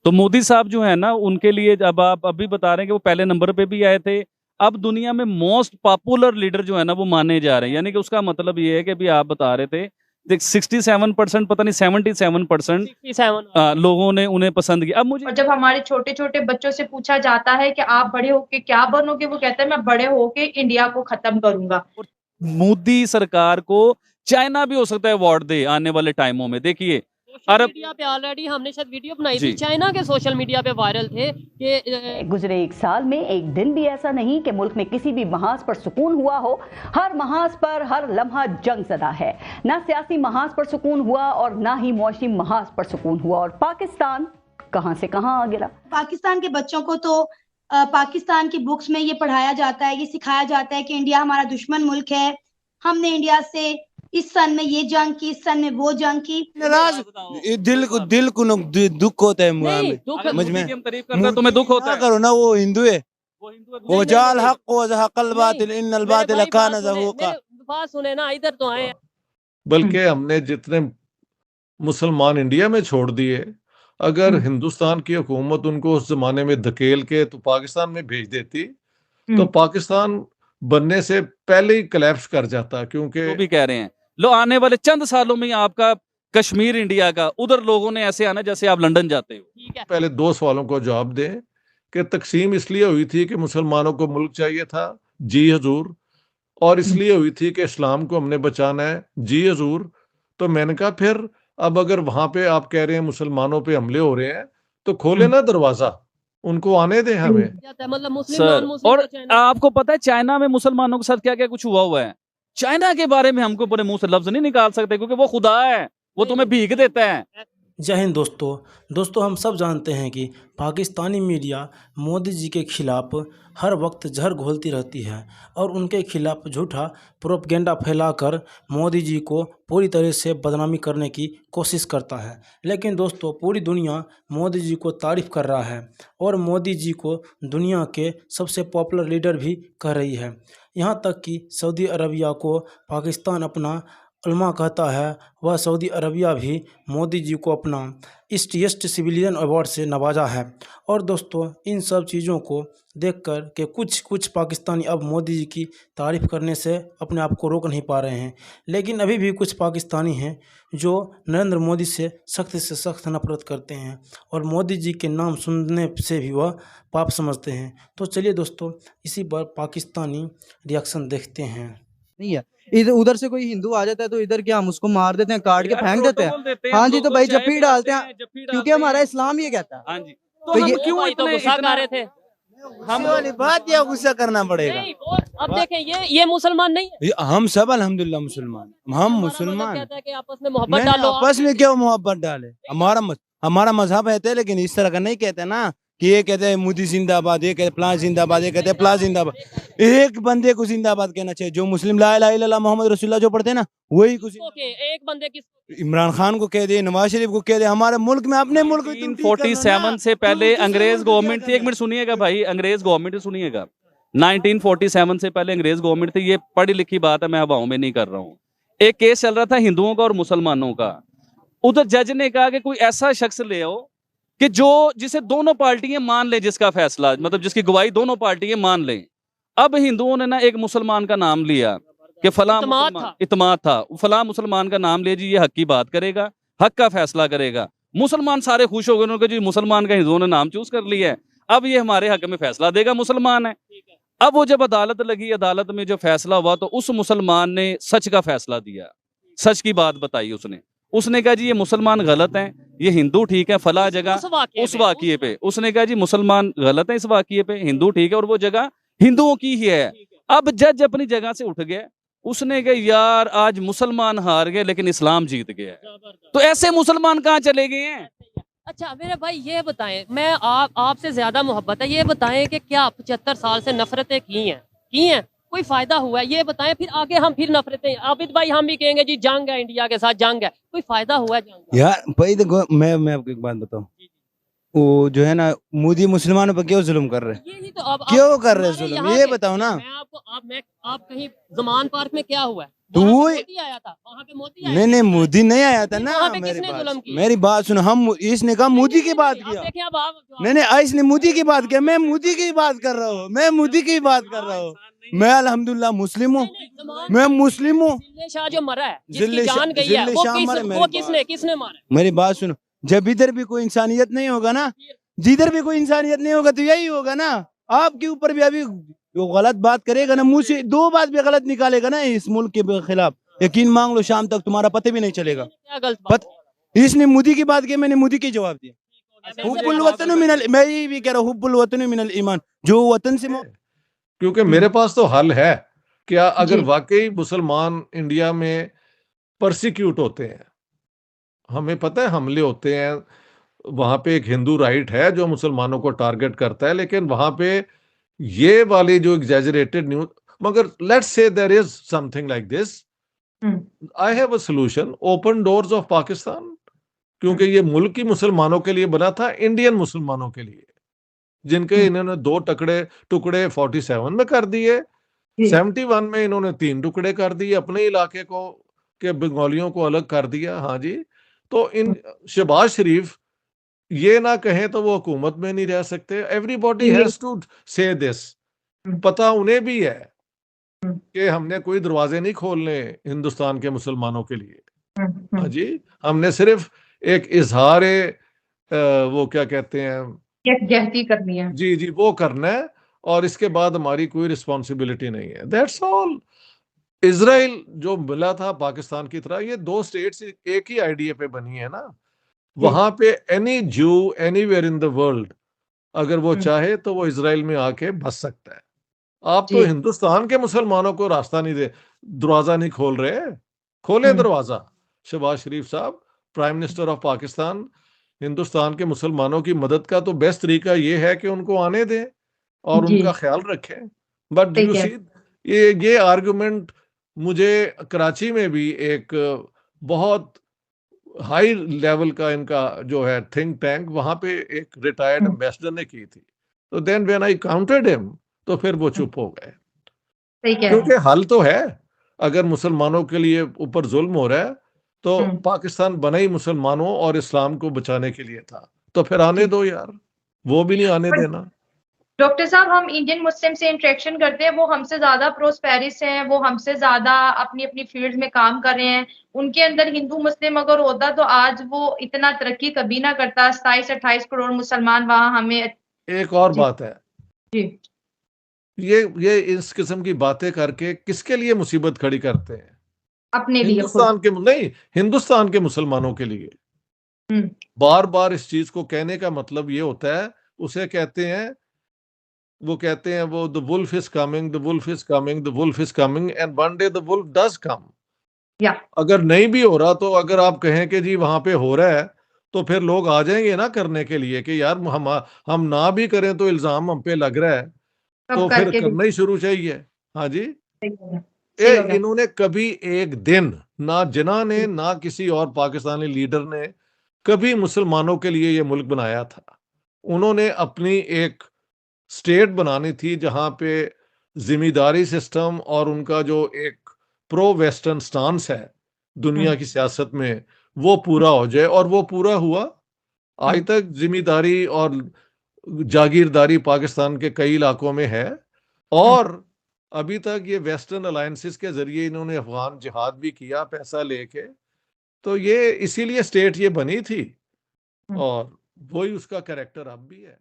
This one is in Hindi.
तो मोदी साहब जो है ना, उनके लिए अब आप अभी बता रहे हैं कि वो पहले नंबर पे भी आए थे। अब दुनिया में मोस्ट पॉपुलर लीडर जो है ना वो माने जा रहे हैं, यानी कि उसका मतलब ये है कि अभी आप बता रहे थे, देख 67%, पता नहीं 77% 67 लोगों ने उन्हें पसंद किया। अब मुझे और जब हमारे छोटे छोटे बच्चों से पूछा जाता है कि आप बड़े होके क्या बनोगे, वो कहते हैं मैं बड़े होके इंडिया को खत्म करूंगा। मोदी सरकार को चाइना भी हो सकता है अवार्ड दे आने वाले टाइमों में। देखिए सोशल अरब मीडिया पे ऑलरेडी हमने शायद वीडियो बनाई थी, जी चाइना के सोशल मीडिया पे वायरल थे कि गुजरे एक साल में एक दिन भी ऐसा नहीं कि मुल्क में किसी भी महाज पर सुकून हुआ हो। हर महाज पर हर लम्हा जंग ज़दा है। ना सियासी महाज पर सुकून हुआ और ना ही मुआशी महाज पर सुकून हुआ, और पाकिस्तान कहां से कहां आ गिरा। पाकिस्तान के बच्चों को तो पाकिस्तान की बुक्स में ये पढ़ाया जाता है, ये सिखाया जाता है कि इंडिया हमारा दुश्मन मुल्क है, हमने इंडिया से इस सन में ये जंग की, इस सन में वो जंग की। नाराज दिल को दुख होता है मुआ में। समझ में हम तारीफ करते हैं, तुम्हें दुख होता है। करो ना, वो हिंदू है, वो जाल हक व ज़हक़ल बातिल इन्नल बातिल कान ज़हूक़ा। बात सुने ना, इधर तो आए। बल्कि हमने जितने मुसलमान इंडिया में छोड़ दिए, अगर हिंदुस्तान की हुकूमत उनको उस जमाने में धकेल के तो पाकिस्तान में भेज देती, तो पाकिस्तान बनने से पहले ही कोलैप्स कर जाता। क्योंकि वो भी कह रहे हैं लो आने वाले चंद सालों में आपका कश्मीर इंडिया का, उधर लोगों ने ऐसे आना जैसे आप लंदन जाते हो। पहले दो सवालों को जवाब दें कि तकसीम इसलिए हुई थी कि मुसलमानों को मुल्क चाहिए था, जी हजूर, और इसलिए हुई थी कि इस्लाम को हमने बचाना है, जी हजूर। तो मैंने कहा फिर अब अगर वहां पे आप कह रहे हैं मुसलमानों पे हमले हो रहे हैं, तो खोले ना दरवाजा, उनको आने दें हमें। मतलब सर, और आपको पता है चाइना में मुसलमानों के साथ क्या क्या कुछ हुआ है। चाइना के बारे में हमको पूरे मुंह से लफ्ज नहीं निकाल सकते, क्योंकि वो खुदा है, वो तुम्हें भीग देता है। जय हिंद दोस्तों हम सब जानते हैं कि पाकिस्तानी मीडिया मोदी जी के खिलाफ हर वक्त जहर घोलती रहती है और उनके खिलाफ झूठा प्रोपगेंडा फैलाकर मोदी जी को पूरी तरह से बदनामी करने की कोशिश करता है। लेकिन दोस्तों, पूरी दुनिया मोदी जी को तारीफ़ कर रहा है और मोदी जी को दुनिया के सबसे पॉपुलर लीडर भी कह रही है। यहाँ तक कि सऊदी अरबिया को पाकिस्तान अपना उल्मा कहता है, वह सऊदी अरबिया भी मोदी जी को अपना ईस्ट सिविलियन अवार्ड से नवाजा है। और दोस्तों, इन सब चीज़ों को देखकर के कुछ पाकिस्तानी अब मोदी जी की तारीफ़ करने से अपने आप को रोक नहीं पा रहे हैं। लेकिन अभी भी कुछ पाकिस्तानी हैं जो नरेंद्र मोदी से सख्त नफरत करते हैं और मोदी जी के नाम सुनने से भी वह पाप समझते हैं। तो चलिए दोस्तों, इसी पर पाकिस्तानी रिएक्शन देखते हैं। नहीं है, इधर उधर से कोई हिंदू आ जाता है तो इधर क्या हम उसको मार देते हैं, काट के फेंक देते हैं। हाँ जी, तो भाई जप्पी डालते हैं, क्योंकि हमारा इस्लाम ये कहता है। हाँ जी, तो हम क्यों इतने गुस्सा कर रहे थे? हम वाली बात या गुस्सा करना पड़ेगा। नहीं, और अब देखें ये मुसलमान नहीं है। हम सब अल्हम्दुलिल्लाह मुसलमान, हम मुसलमान कहता है कि आपस में मोहब्बत डालो। आपस में क्यों मोहब्बत डाले? हमारा मजहब है, लेकिन इस तरह का नहीं कहते ना कि ये कहते हैं मोदी जिंदाबाद, ये कहते प्लान जिंदाबाद, ये कहते हैं प्लान जिंदाबाद। एक बंदे को जिंदाबाद कहना चाहिए, जो मुस्लिम ला इलाहा इल्लल्लाह मोहम्मद रसूलुल्लाह जो पढ़ते हैं ना, वही कुछ। एक बंदे की इमरान खान को कह दे, नवाज शरीफ को कह दे, हमारे मुल्क में अपने मुल्क 1947 से पहले अंग्रेज गवर्नमेंट थी। एक मिनट सुनिएगा भाई, अंग्रेज गवर्नमेंट सुनिएगा। 1947 से पहले अंग्रेज गवर्नमेंट थी, ये पढ़ी लिखी बात है, मैं हवाओं में नहीं कर रहा हूँ। एक केस चल रहा था हिंदुओं का और मुसलमानों का। उधर जज ने कहा कि कोई ऐसा शख्स ले आओ कि जिसे दोनों पार्टियां मान ले, जिसका फैसला मतलब जिसकी गवाही दोनों पार्टियां मान लें। अब हिंदुओं ने ना एक मुसलमान का नाम लिया कि फला इत्माद था, फला मुसलमान का नाम ले जी, ये हक की बात करेगा, हक का फैसला करेगा। मुसलमान सारे खुश हो गए, उन्होंने कहा जी मुसलमान का हिंदुओं ने नाम चूज कर लिया है, अब ये हमारे हक में फैसला देगा, मुसलमान है। अब वो जब अदालत लगी, अदालत में जो फैसला हुआ तो उस मुसलमान ने सच का फैसला दिया, सच की बात बताई उसने कहा जी ये मुसलमान गलत हैं, ये हिंदू ठीक है फला जगह उस वाकिये पे। उसने कहा जी मुसलमान गलत है इस वाकिये पे, हिंदू ठीक है और वो जगह हिंदुओं की ही है। अब जज अपनी जगह से उठ गया, उसने कहा यार आज मुसलमान हार गए लेकिन इस्लाम जीत गया। तो ऐसे मुसलमान कहाँ चले गए हैं? अच्छा मेरे भाई ये बताएं, मैं आपसे ज्यादा मोहब्बत है, ये बताएं कि क्या 75 साल से नफरतें की हैं कोई फायदा हुआ है? ये बताएं, फिर आगे हम फिर नफरतें, आबिद भाई हम भी कहेंगे जी जंग है, इंडिया के साथ जंग है, कोई फायदा हुआ है जंग? यार भाई देखो, मैं आपको एक बात बताऊं, वो जो है ना मोदी मुसलमानों पर क्यों जुल्म कर रहे हैं? यही तो अब क्यों कर रहे हैं जुल्म, ये बताओ ना। मैं आपको आप कहीं जमान पार्क में क्या हुआ है, तो वहाँ पे वो मोदी आया था, वहाँ पे मोदी आया नहीं था। नहीं मोदी नहीं आया था फिर ना। वहाँ पे किसने जुल्म किया? मेरी बात सुनो, हम इसने कहा मोदी की बात अब किया। देखिए अब आप नहीं नहीं इसने मोदी की बात किया, मैं मोदी की बात कर रहा हूँ, मैं मोदी की बात कर रहा हूँ। मैं अल्हम्दुलिल्लाह मुस्लिम हूँ, मैं मुस्लिम हूँ। जिल्ले शाह जो मरा है, जिसकी जिल्ले शाह- जान गई है, जिल्ले वो शाह मरे, मेरी वो किसने मारा है? मेरी बात सुनो, जब इधर भी कोई इंसानियत नहीं होगा ना, जिधर भी कोई इंसानियत नहीं होगा तो यही होगा ना। आपके ऊपर भी अभी जो गलत बात करेगा ना, मुंह से 2 बात भी गलत निकालेगा ना इस मुल्क के खिलाफ, यकीन मांग लो शाम तक तुम्हारा पता भी नहीं चलेगा। क्या गलत बात? इसने मोदी की बात की, मैंने मोदी की जवाब दिया। हुब्बुल वतन मिनल, मैं यही भी कह रहा हूँ, हुब्बुल वतन मिनल ईमान, जो वतन से क्योंकि मेरे पास तो हल है। क्या अगर जी। वाकई मुसलमान इंडिया में परसिक्यूट होते हैं, हमें पता है हमले होते हैं, वहां पे एक हिंदू राइट है जो मुसलमानों को टारगेट करता है, लेकिन वहां पे ये वाली जो एग्जैजरेटेड न्यूज, मगर let's say there is something like this, I have a solution, open doors of Pakistan. क्योंकि ये मुल्क ही मुसलमानों के लिए बना था, इंडियन मुसलमानों के लिए, जिनके इन्होंने 2 टुकड़े 47 में कर दिए, 71 में इन्होंने 3 टुकड़े कर दिए, अपने इलाके को के बंगालियों को अलग कर दिया। हाँ जी, तो इन शहबाज शरीफ ये ना कहें तो वो हुकूमत में नहीं रह सकते। एवरीबॉडी हैज टू से दिस, पता उन्हें भी है कि हमने कोई दरवाजे नहीं खोलने हिंदुस्तान के मुसलमानों के लिए। हाँ जी, हमने सिर्फ एक इजहार वो क्या कहते हैं, यकजहती करनी है। जी जी, वो करना है, और इसके बाद हमारी कोई रिस्पॉन्सिबिलिटी नहीं है, दैट्स ऑल। इजराइल जो मिला था पाकिस्तान की तरह, ये 2 स्टेट्स एक ही आइडिया पे बनी है ना। वहां पे एनी जू एनीवेयर इन द वर्ल्ड अगर वो चाहे तो वो इजराइल में आके बस सकता है। आप तो हिंदुस्तान के मुसलमानों को रास्ता नहीं दे, दरवाजा नहीं खोल रहे। खोले दरवाजा। शहबाज शरीफ साहब, prime minister of Pakistan, Hindustan के मुसलमानों की मदद का तो बेस्ट तरीका ये है कि उनको आने दें और जी। उनका ख्याल रखें। बट ठीक यू है। सी, ये आर्गुमेंट मुझे कराची में भी एक बहुत हाई लेवल का इनका जो है थिंक टैंक, वहां पे एक रिटायर्ड एम्बेसडर ने की थी, तो then when I counted him, तो फिर वो चुप हो गए। सही कह रहे क्योंकि हल तो है, अगर मुसलमानों के लिए ऊपर जुल्म हो रहा है तो पाकिस्तान बना ही मुसलमानों और इस्लाम को बचाने के लिए था, तो फिर आने दो यार, वो भी नहीं आने पर- देना। डॉक्टर साहब, हम इंडियन मुस्लिम से इंटरेक्शन करते हैं, वो हमसे ज्यादा प्रोस्पेरिस हैं, वो हमसे ज्यादा अपनी अपनी फील्ड में काम कर रहे हैं। उनके अंदर हिंदू मुस्लिम अगर होता तो आज वो इतना तरक्की कभी ना करता। 27-28 करोड़ मुसलमान वहां हमें। एक और जी। बात है, जी। ये इस किस्म की बातें करके किसके लिए मुसीबत खड़ी करते हैं? अपने लिए खुद। हिंदुस्तान के नहीं, हिंदुस्तान के मुसलमानों के लिए। बार बार इस चीज को कहने का मतलब ये होता है, उसे कहते हैं, वो कहते हैं वो the wolf is coming, the wolf is coming, the wolf is coming, and one day the wolf does come. या अगर नहीं भी हो रहा तो अगर आप कहें कि जी वहां पे हो रहा है, तो फिर लोग आ जाएंगे ना करने के लिए कि यार हम ना भी करें तो इल्जाम हम पे लग रहा है, तो फिर करके करना ही शुरू चाहिए। हाँ जी, सही होगा। इन्होंने कभी एक दिन, ना जिन्ना ने ना किसी और पाकिस्तानी लीडर ने कभी मुसलमानों के लिए ये मुल्क बनाया था। उन्होंने अपनी एक स्टेट बनानी थी जहां पे जिम्मेदारी सिस्टम और उनका जो एक प्रो वेस्टर्न स्टांस है दुनिया की सियासत में, वो पूरा हो जाए, और वो पूरा हुआ। आज तक जिम्मेदारी और जागीरदारी पाकिस्तान के कई इलाकों में है, और अभी तक ये वेस्टर्न अलायंसेस के जरिए इन्होंने अफगान जिहाद भी किया पैसा लेके, तो ये इसीलिए स्टेट ये बनी थी, और वही उसका कैरेक्टर अब भी है।